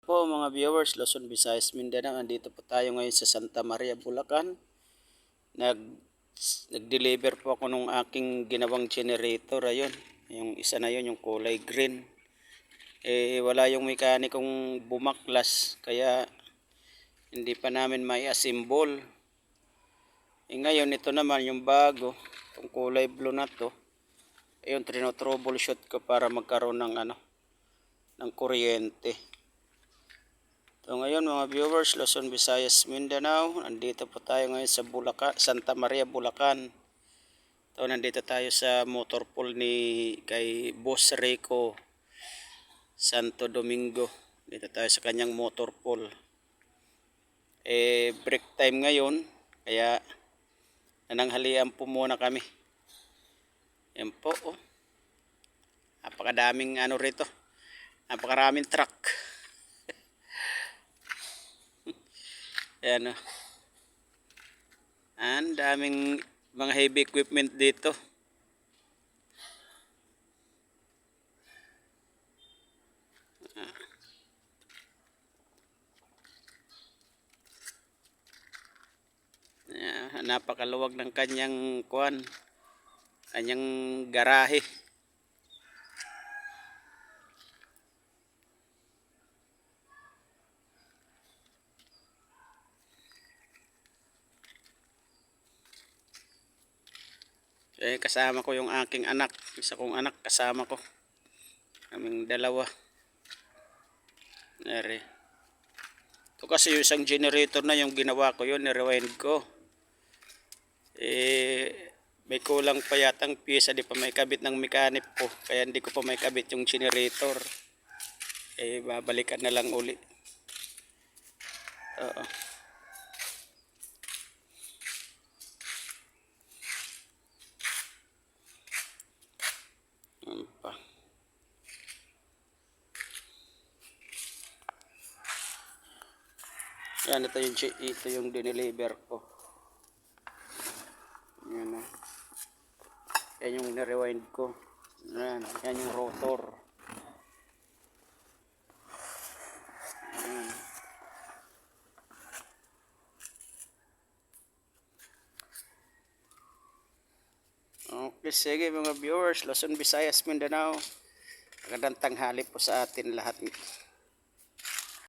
po mga viewers, Luzon, Visayas, Mindanao. Andito po tayo ngayon sa Santa Maria, Bulacan. Nag-deliver po ako nung aking ginawang generator. Ayun, yung isa na yun, yung kulay green. Wala yung mekanikong bumaklas, kaya hindi pa namin mai-assemble. Ngayon, ito naman yung bago, yung kulay blue na to. Ayun, troubleshoot ko para magkaroon ng kuryente. So ngayon mga viewers, Luzon, Visayas, Mindanao, nandito po tayo ngayon sa Santa Maria, Bulacan. So nandito tayo sa motor pool kay Boss Rico Santo Domingo. Dito tayo sa kanyang motor pool. Break time ngayon, kaya nananghalian po muna kami. Yan po, oh. Napakadaming rito. Napakaraming truck. Ayan, oh. Ang daming mga heavy equipment dito. Napakaluwag ng kanyang kanyang garahe. Kasama ko yung aking anak, isa kong anak kasama ko, kaming dalawa. Ito kasi yung isang generator na yung ginawa ko yun, ni-rewind ko. May kulang pa yatang pyesa, di pa may kabit ng mekanip ko, kaya hindi ko pa may kabit yung generator. Babalikan na lang uli. Oo. Yan, ito yung dineliver ko. Yan na. Yan yung ni-rewind ko. Yan yung rotor. Yan. Okay, sige mga viewers, Luzon, Visayas, Mindanao. Magandang tanghali po sa atin lahat.